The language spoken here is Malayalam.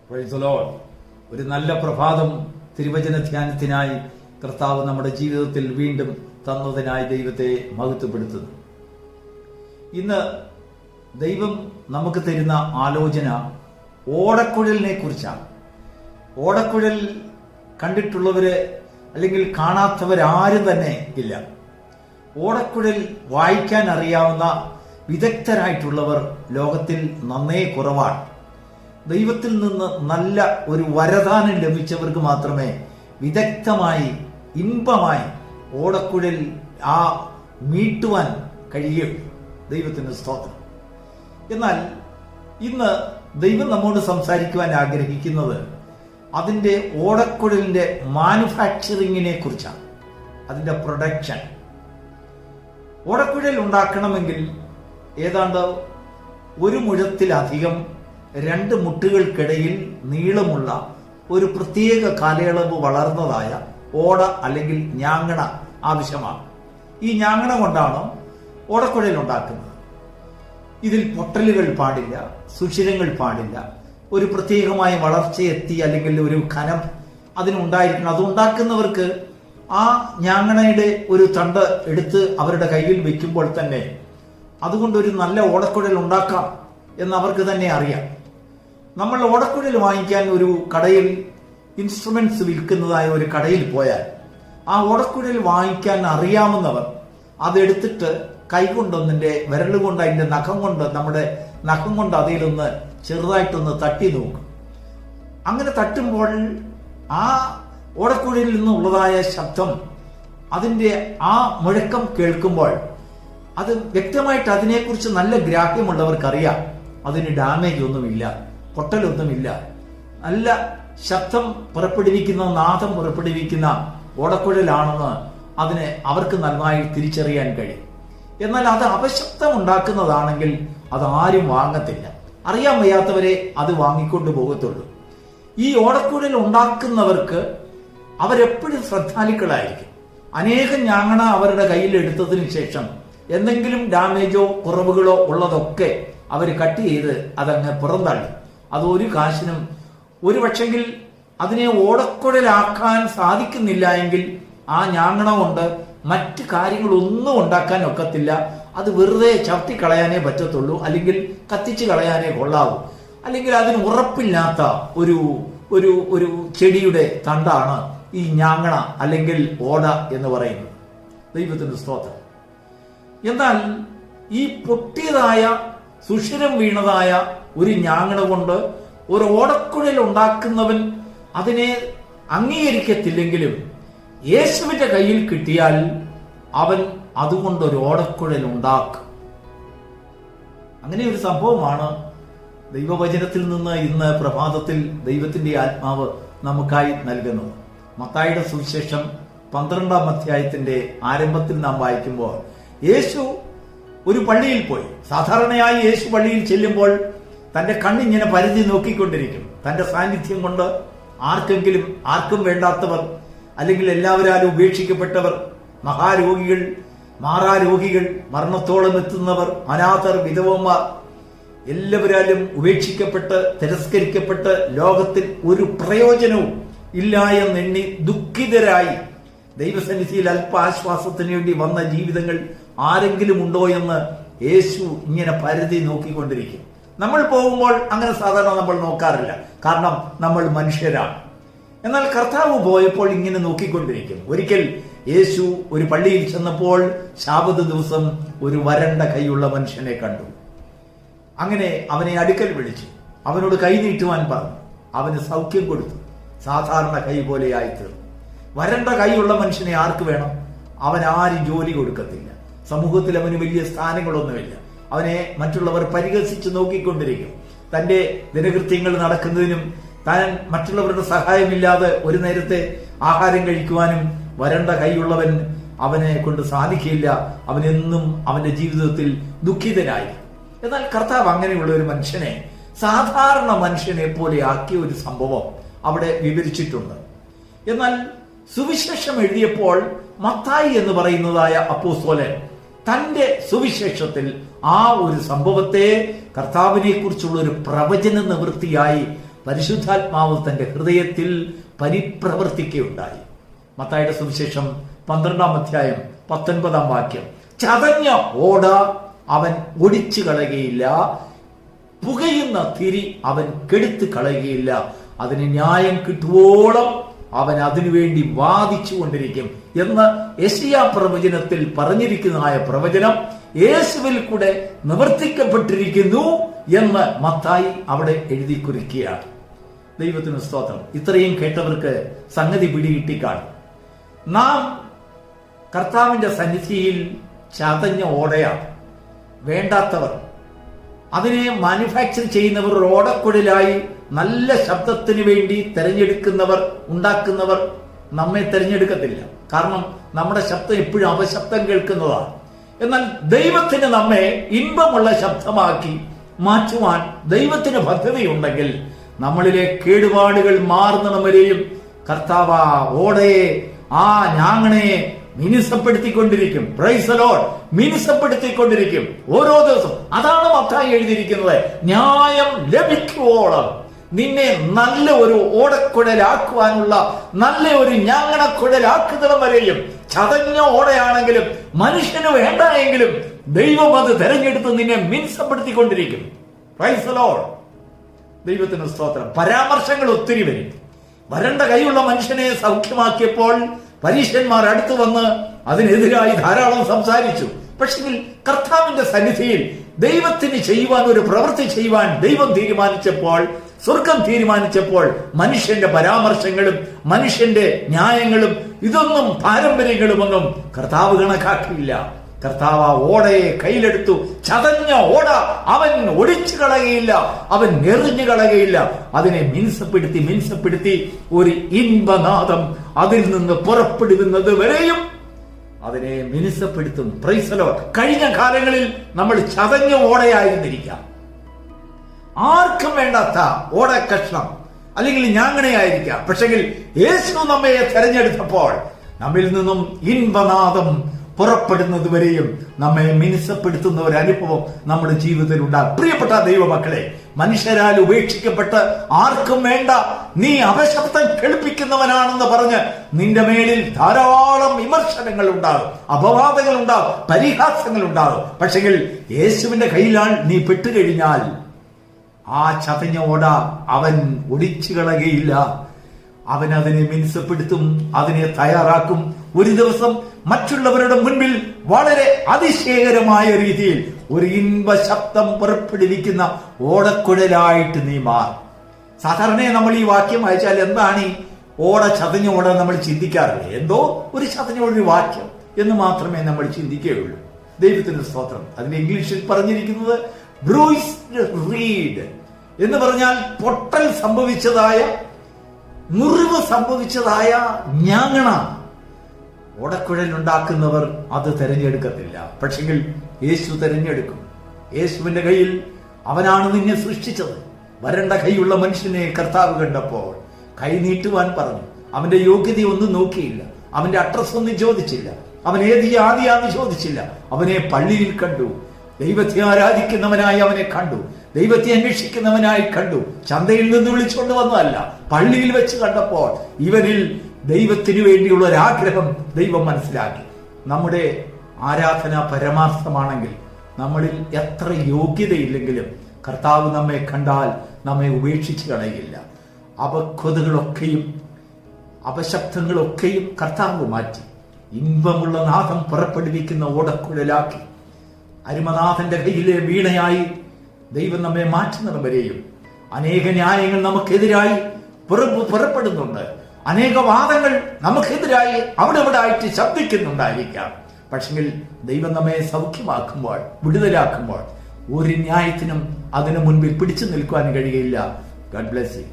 Price the Lord. ഒരു നല്ല പ്രഭാതം തിരുവചന ധ്യാനത്തിനായി കർത്താവ് നമ്മുടെ ജീവിതത്തിൽ വീണ്ടും തന്നതിനായി ദൈവത്തെ മഹത്വപ്പെടുത്തുന്നു. ഇന്ന് ദൈവം നമുക്ക് തരുന്ന ആലോചന ഓടക്കുഴലിനെ കുറിച്ചാണ്. ഓടക്കുഴൽ കണ്ടിട്ടുള്ളവര് അല്ലെങ്കിൽ കാണാത്തവരാരും തന്നെ ഇല്ല. ഓടക്കുഴൽ വായിക്കാൻ അറിയാവുന്ന വിദഗ്ധരായിട്ടുള്ളവർ ലോകത്തിൽ നന്നേ കുറവാണ്. ദൈവത്തിൽ നിന്ന് നല്ല ഒരു വരദാനം ലഭിച്ചവർക്ക് മാത്രമേ വിദഗ്ധമായി ഇമ്പമായി ഓടക്കുഴൽ മീട്ടുവാൻ കഴിയുള്ളൂ. ദൈവത്തിന് സ്തോത്രം. എന്നാൽ ഇന്ന് ദൈവം നമ്മോട് സംസാരിക്കുവാൻ ആഗ്രഹിക്കുന്നത് അതിന്റെ ഓടക്കുഴലിന്റെ മാനുഫാക്ചറിങ്ങിനെ കുറിച്ചാണ്, അതിന്റെ പ്രൊഡക്ഷൻ. ഓടക്കുഴൽ ഉണ്ടാക്കണമെങ്കിൽ ഏതാണ്ട് 1 മുഴത്തിലധികം 2 മുട്ടുകൾക്കിടയിൽ നീളമുള്ള ഒരു പ്രത്യേക കാലയളവ് വളർന്നതായ ഓട അല്ലെങ്കിൽ ഞാങ്ങണ ആവശ്യമാണ്. ഈ ഞാങ്ങണ കൊണ്ടാണ് ഓടക്കുഴൽ ഉണ്ടാക്കുന്നത്. ഇതിൽ പൊട്ടലുകൾ പാടില്ല, സുഷിരങ്ങൾ പാടില്ല. ഒരു പ്രത്യേകമായ വളർച്ചയെത്തി അല്ലെങ്കിൽ ഒരു കനം അതിനുണ്ടായിരിക്കണം. അത് ഉണ്ടാക്കുന്നവർക്ക് ആ ഞാങ്ങണയുടെ ഒരു തണ്ട് എടുത്ത് അവരുടെ കയ്യിൽ വെക്കുമ്പോൾ തന്നെ അതുകൊണ്ടൊരു നല്ല ഓടക്കുഴൽ ഉണ്ടാക്കാം എന്ന് അവർക്ക് തന്നെ അറിയാം. നമ്മൾ ഓടക്കുഴൽ വാങ്ങിക്കാൻ ഒരു കടയിൽ ഇൻസ്ട്രുമെന്റ്സ് വിൽക്കുന്നതായ ഒരു കടയിൽ പോയാൽ ആ ഓടക്കുഴൽ വാങ്ങിക്കാൻ അറിയാവുന്നവർ അതെടുത്തിട്ട് കൈകൊണ്ടൊന്നിന്റെ വിരലുകൊണ്ട് അതിന്റെ നമ്മുടെ നഖം കൊണ്ട് അതിലൊന്ന് ചെറുതായിട്ടൊന്ന് തട്ടി നോക്കും. അങ്ങനെ തട്ടുമ്പോൾ ആ ഓടക്കുഴലിൽ നിന്നുള്ളതായ ശബ്ദം, അതിന്റെ ആ മുഴക്കം കേൾക്കുമ്പോൾ അത് വ്യക്തമായിട്ട് അതിനെക്കുറിച്ച് നല്ല ഗ്രാഹ്യമുള്ളവർക്കറിയാം അതിന് ഡാമേജ് ഒന്നുമില്ല, പൊട്ടലൊന്നുമില്ല. നല്ല ശബ്ദം പുറപ്പെടുവിക്കുന്ന, നാദം പുറപ്പെടുവിക്കുന്ന ഓടക്കുഴലാണെന്ന് അവർക്ക് നന്നായി തിരിച്ചറിയാൻ കഴിയും. എന്നാൽ അത് അപശബ്ദം ഉണ്ടാക്കുന്നതാണെങ്കിൽ അത് ആരും വാങ്ങത്തില്ല. അറിയാൻ വയ്യാത്തവരെ അത് വാങ്ങിക്കൊണ്ട് പോകത്തുള്ളൂ. ഈ ഓടക്കുഴൽ ഉണ്ടാക്കുന്നവർക്ക് അവരെപ്പോഴും ശ്രദ്ധാലുക്കളായിരിക്കും. അനേകം ഞാങ്ങണ അവരുടെ കയ്യിൽ എടുത്തതിന് ശേഷം എന്തെങ്കിലും ഡാമേജോ കുറവുകളോ ഉള്ളതൊക്കെ അവർ കട്ട് ചെയ്ത് അതങ്ങ് പുറന്തള്ളി. അത് ഒരു കാശിനും ഒരു പക്ഷെങ്കിൽ അതിനെ ഓടക്കുഴലാക്കാൻ സാധിക്കുന്നില്ല എങ്കിൽ ആ ഞാങ്ങണ കൊണ്ട് മറ്റ് കാര്യങ്ങളൊന്നും ഉണ്ടാക്കാൻ ഒക്കത്തില്ല. അത് വെറുതെ ചവിട്ടിക്കളയാനേ പറ്റത്തുള്ളൂ, അല്ലെങ്കിൽ കത്തിച്ച് കളയാനേ കൊള്ളാവൂ. അല്ലെങ്കിൽ അതിന് ഉറപ്പില്ലാത്ത ഒരു ചെടിയുടെ തണ്ടാണ് ഈ ഞാങ്ങണ അല്ലെങ്കിൽ ഓട എന്ന് പറയുന്നത്. ദൈവത്തിന്റെ സ്തോത്രം. എന്നാൽ ഈ പൊട്ടിയതായ സുഷിരം വീണതായ ഒരു ഞാങ്ങണ കൊണ്ട് ഒരു ഓടക്കുഴൽ ഉണ്ടാക്കുന്നവൻ അതിനെ അംഗീകരിക്കത്തില്ലെങ്കിലും യേശുവിന്റെ കയ്യിൽ കിട്ടിയാൽ അവൻ അതുകൊണ്ടൊരു ഓടക്കുഴൽ ഉണ്ടാക്കും. അങ്ങനെ ഒരു സംഭവമാണ് ദൈവവചനത്തിൽ നിന്ന് ഇന്ന് പ്രഭാതത്തിൽ ദൈവത്തിന്റെ ആത്മാവ് നമുക്കായി നൽകുന്നത്. മത്തായിയുടെ സുവിശേഷം 12-ാം അധ്യായത്തിന്റെ ആരംഭത്തിൽ നാം വായിക്കുമ്പോൾ യേശു ഒരു പള്ളിയിൽ പോയി. സാധാരണയായി യേശു പള്ളിയിൽ ചെല്ലുമ്പോൾ തന്റെ കണ്ണിങ്ങനെ പരിധി നോക്കിക്കൊണ്ടിരിക്കും. തന്റെ സാന്നിധ്യം കൊണ്ട് ആർക്കും വേണ്ടാത്തവർ, അല്ലെങ്കിൽ എല്ലാവരാലും ഉപേക്ഷിക്കപ്പെട്ടവർ, മഹാരോഗികൾ, മാറാരോഗികൾ, മരണത്തോളം എത്തുന്നവർ, അനാഥർ, വിധവന്മാർ, എല്ലാവരാലും ഉപേക്ഷിക്കപ്പെട്ട് തിരസ്കരിക്കപ്പെട്ട് ലോകത്തിൽ ഒരു പ്രയോജനവും ഇല്ല എന്നെണ്ണി ദുഃഖിതരായി ദൈവസന്നിധിയിൽ അല്പ ആശ്വാസത്തിന് വേണ്ടി വന്ന ജീവിതങ്ങൾ ആരെങ്കിലും ഉണ്ടോ എന്ന് യേശു ഇങ്ങനെ പരിധി നോക്കിക്കൊണ്ടിരിക്കും. നമ്മൾ പോകുമ്പോൾ അങ്ങനെ സാധാരണ നമ്മൾ നോക്കാറില്ല, കാരണം നമ്മൾ മനുഷ്യരാണ്. എന്നാൽ കർത്താവ് പോയപ്പോൾ ഇങ്ങനെ നോക്കിക്കൊണ്ടിരിക്കും. ഒരിക്കൽ യേശു ഒരു പള്ളിയിൽ ചെന്നപ്പോൾ ശാബത്ത് ദിവസം ഒരു വരണ്ട കൈയുള്ള മനുഷ്യനെ കണ്ടു. അങ്ങനെ അവനെ അടുക്കൽ വിളിച്ചു, അവനോട് കൈ നീട്ടുവാൻ പറഞ്ഞു. അവന് സൗഖ്യം കൊടുത്തു. സാധാരണ കൈ പോലെയായി തീർന്നു. വരണ്ട കൈയുള്ള മനുഷ്യനെ ആർക്ക് വേണം? അവൻ ആരും ജോലി കൊടുക്കത്തില്ല. സമൂഹത്തിൽ അവന് വലിയ സ്ഥാനങ്ങളൊന്നുമില്ല. അവനെ മറ്റുള്ളവർ പരിഹസിച്ച് നോക്കിക്കൊണ്ടിരിക്കും. തന്റെ ദിനകൃത്യങ്ങൾ നടക്കുന്നതിനും താൻ മറ്റുള്ളവരുടെ സഹായമില്ലാതെ ഒരു നേരത്തെ ആഹാരം കഴിക്കുവാനും വരണ്ട കൈയുള്ളവൻ അവനെ കൊണ്ട് സാധിക്കില്ല. അവനെന്നും അവന്റെ ജീവിതത്തിൽ ദുഃഖിതനായി. എന്നാൽ കർത്താവ് അങ്ങനെയുള്ള ഒരു മനുഷ്യനെ സാധാരണ മനുഷ്യനെ പോലെ ആക്കിയ ഒരു സംഭവം അവിടെ വിവരിച്ചിട്ടുണ്ട്. എന്നാൽ സുവിശേഷം എഴുതിയപ്പോൾ മത്തായി എന്ന് പറയുന്നതായ അപ്പോസ്തലൻ തന്റെ സുവിശേഷത്തിൽ ആ ഒരു സംഭവത്തെ കർത്താവിനെ കുറിച്ചുള്ള ഒരു പ്രവചന നിവൃത്തിയായി പരിശുദ്ധാത്മാവ് തന്റെ ഹൃദയത്തിൽ പരിപ്രവർത്തിക്കുകയുണ്ടായി. മത്തായിയുടെ സുവിശേഷം 12-ാം അധ്യായം 19-ാം വാക്യം, ചതഞ്ഞ ഓട അവൻ ഒടിച്ചു കളയുകയില്ല, പുകയുന്ന തിരി അവൻ കെടുത്ത് കളയുകയില്ല, അതിന് ന്യായം കിട്ടുവോളം അവൻ അതിനുവേണ്ടി വാദിച്ചു കൊണ്ടിരിക്കും എന്ന് യെശയ്യാ പ്രവചനത്തിൽ പറഞ്ഞിരിക്കുന്നതായ പ്രവചനം യേശുവിൽ കൂടെ നിവർത്തിക്കപ്പെട്ടിരിക്കുന്നു എന്ന് മത്തായി അവിടെ എഴുതി കുറിക്കുകയാണ്. ദൈവത്തിന് സ്തോത്രം. ഇത്രയും കേട്ടവർക്ക് സംഗതി പിടികിട്ടിക്കാണും. നാം കർത്താവിന്റെ സന്നിധിയിൽ ചതഞ്ഞ ഓടയാണ്. വേണ്ടാത്തവർ, അതിനെ മാനുഫാക്ചർ ചെയ്യുന്നവർ, ഓടക്കുഴലായി നല്ല ശബ്ദത്തിന് വേണ്ടി തെരഞ്ഞെടുക്കുന്നവർ, ഉണ്ടാക്കുന്നവർ നമ്മെ തെരഞ്ഞെടുക്കത്തില്ല. കാരണം നമ്മുടെ ശബ്ദം എപ്പോഴും അപശബ്ദം കേൾക്കുന്നതാണ്. എന്നാൽ ദൈവത്തിന് നമ്മെ ഇമ്പമുള്ള ശബ്ദമാക്കി മാറ്റുവാൻ ദൈവത്തിന് പദ്ധതിയുണ്ടെങ്കിൽ നമ്മളിലെ കേടുപാടുകൾ മാറുന്നിടം വരെയും കർത്താവ് ഓടയെ, ആ ഞാങ്ങണയെ മിനുസപ്പെടുത്തിക്കൊണ്ടിരിക്കും. Praise the lord. മിനുസപ്പെടുത്തിക്കൊണ്ടിരിക്കും ഓരോ ദിവസവും. അതാണ് മത്തായി എഴുതിയിരിക്കുന്നത്. ന്യായം ലഭിക്കുവോളം നിന്നെ നല്ല ഒരു ഓടക്കുഴലാക്കുവാനുള്ള, നല്ല ഒരു ഞാങ്ങണക്കുഴലാക്കുന്നിടം വരെയും, ചതഞ്ഞ ഓടയാണെങ്കിലും മനുഷ്യന് വേണ്ട എങ്കിലും ദൈവം അത് തെരഞ്ഞെടുത്ത് നിന്നെ മിനുസപ്പെടുത്തിക്കൊണ്ടിരിക്കും. Praise the Lord. ദൈവത്തിന് സ്തോത്രം. പരാമർശങ്ങൾ ഒത്തിരി വരും. വരണ്ട കൈയുള്ള മനുഷ്യനെ സൗഖ്യമാക്കിയപ്പോൾ പരീശന്മാർ അടുത്തു വന്ന് അതിനെതിരായി ധാരാളം സംസാരിച്ചു. പക്ഷേ കർത്താവിന്റെ സന്നിധിയിൽ ദൈവത്തിന് ചെയ്യുവാൻ, ഒരു പ്രവൃത്തി ചെയ്യുവാൻ ദൈവം തീരുമാനിച്ചപ്പോൾ, സ്വർഗം തീരുമാനിച്ചപ്പോൾ, മനുഷ്യന്റെ പരാമർശങ്ങളും മനുഷ്യന്റെ ന്യായങ്ങളും ഇതൊന്നും പാരമ്പര്യങ്ങളുമൊന്നും കർത്താവ് കണക്കാക്കിയില്ല. കർത്താവ് ആ ഓടയെ കയ്യിലെടുത്തു. ചതഞ്ഞ ഓട അവൻ ഒടിച്ചു കളയുകയില്ല, അവൻ എറിഞ്ഞു കളയുകയില്ല. അതിനെ മിനുസപ്പെടുത്തി ഒരു ഇൻപനാദം അതിൽ നിന്ന് പുറപ്പെടുന്നത് വരെയും അതിനെ മിനുസപ്പെടുത്തും. Price the Lord. കഴിഞ്ഞ കാലങ്ങളിൽ നമ്മൾ ചതഞ്ഞ ഓടയായിരുന്നിരിക്കാം. ആർക്കും വേണ്ടാത്ത ഓടക്കഷ്ണം അല്ലെങ്കിൽ ഞാങ്ങണയായിരിക്കാം. പക്ഷെങ്കിൽ യേശു നമ്മെ തെരഞ്ഞെടുത്തപ്പോൾ നമ്മിൽ നിന്നും ഇൻപനാദം പുറപ്പെടുന്നത് വരെയും നമ്മെ മിനുസപ്പെടുത്തുന്ന ഒരു അനുഭവം നമ്മുടെ ജീവിതത്തിൽ ഉണ്ടാകും. പ്രിയപ്പെട്ട ദൈവമക്കളെ, മനുഷ്യരാൽ ഉപേക്ഷിക്കപ്പെട്ട് ആർക്കും വേണ്ട, നീ അപശബ്ദം കേൾപ്പിക്കുന്നവനാണെന്ന് പറഞ്ഞ് നിന്റെ മേലിൽ ധാരാളം വിമർശനങ്ങൾ ഉണ്ടാകും, അപവാദങ്ങൾ ഉണ്ടാകും, പരിഹാസങ്ങൾ ഉണ്ടാകും. പക്ഷെങ്കിൽ യേശുവിന്റെ കയ്യിലാണ് നീ പെട്ടുകഴിഞ്ഞാൽ ആ ചതഞ്ഞ ഓട അവൻ ഒടിച്ചു കളയുകയില്ല. അവൻ അതിനെ മിനുസപ്പെടുത്തും, അതിനെ തയ്യാറാക്കും. ഒരു ദിവസം മറ്റുള്ളവരുടെ മുൻപിൽ വളരെ അതിശയകരമായ രീതിയിൽ ഒരു ഇൻപ ശബ്ദം പുറപ്പെടുവിക്കുന്ന ഓടക്കുഴലായിട്ട് നീ മാറും. സാധാരണ നമ്മൾ ഈ വാക്യം വായിച്ചാൽ എന്താണ് ഈ ഓട, ചതഞ്ഞ ഓട നമ്മൾ ചിന്തിക്കാറില്ല. എന്തോ ഒരു ചതഞ്ഞ ഒരു വാക്യം എന്ന് മാത്രമേ നമ്മൾ ചിന്തിക്കുകയുള്ളൂ. ദൈവത്തിന്റെ സ്തോത്രം. അതിന്റെ ഇംഗ്ലീഷിൽ പറഞ്ഞിരിക്കുന്നത് ബ്രൂയിസ്ഡ് റീഡ് എന്ന് പറഞ്ഞാൽ പൊട്ടൽ സംഭവിച്ചതായ, മുറിവ് സംഭവിച്ചതായ ഞാങ്ങണ. ഓടക്കുഴൽ ഉണ്ടാക്കുന്നവർ അത് തെരഞ്ഞെടുക്കത്തില്ല. പക്ഷെങ്കിൽ യേശു തെരഞ്ഞെടുക്കും. യേശുവിന്റെ കയ്യിൽ, അവനാണ് നിന്നെ സൃഷ്ടിച്ചത്. വരണ്ട കൈയുള്ള മനുഷ്യനെ കർത്താവ് കണ്ടപ്പോൾ കൈ നീട്ടുവാൻ പറഞ്ഞു. അവന്റെ യോഗ്യതയൊന്നും നോക്കിയില്ല, അവന്റെ അഡ്രസ് ഒന്നും ചോദിച്ചില്ല, അവൻ ഏത് ജാതിയാന്ന് ചോദിച്ചില്ല. അവനെ പള്ളിയിൽ കണ്ടു, ദൈവത്തെ ആരാധിക്കുന്നവനായി അവനെ കണ്ടു, ദൈവത്തെ അന്വേഷിക്കുന്നവനായി കണ്ടു. ചന്തയിൽ നിന്ന് വിളിച്ചുകൊണ്ട് വന്നതല്ല, പള്ളിയിൽ വെച്ച് കണ്ടപ്പോൾ ഇവനിൽ ദൈവത്തിനു വേണ്ടിയുള്ള ഒരാഗ്രഹം ദൈവം മനസ്സിലാക്കി. നമ്മുടെ ആരാധന പരമാർത്ഥമാണെങ്കിൽ, നമ്മളിൽ എത്ര യോഗ്യതയില്ലെങ്കിലും കർത്താവ് നമ്മെ കണ്ടാൽ നമ്മെ ഉപേക്ഷിച്ച് കളയില്ല. അപക്വതകളൊക്കെയും അപശബ്ദങ്ങളൊക്കെയും കർത്താവ് മാറ്റി ഇമ്പമുള്ള നാദം പുറപ്പെടുവിക്കുന്ന ഓടക്കുഴലാക്കി അരുമനാഥന്റെ കയ്യിലെ വീണയായി ദൈവം നമ്മെ മാറ്റുന്നത് വരെയും അനേക ന്യായങ്ങൾ നമുക്കെതിരായി പുറപ്പെടുന്നുണ്ട്. അനേക വാദങ്ങൾ നമുക്കെതിരായി അവിടെ ഇവിടെ ആയിട്ട് ശബ്ദിക്കുന്നുണ്ടായിരിക്കാം. പക്ഷെങ്കിൽ ദൈവം നമ്മെ സൗഖ്യമാക്കുമ്പോൾ, വിടുതലാക്കുമ്പോൾ ഒരു ന്യായത്തിനും അതിനു മുൻപിൽ പിടിച്ചു നിൽക്കുവാൻ കഴിയില്ല. God bless you.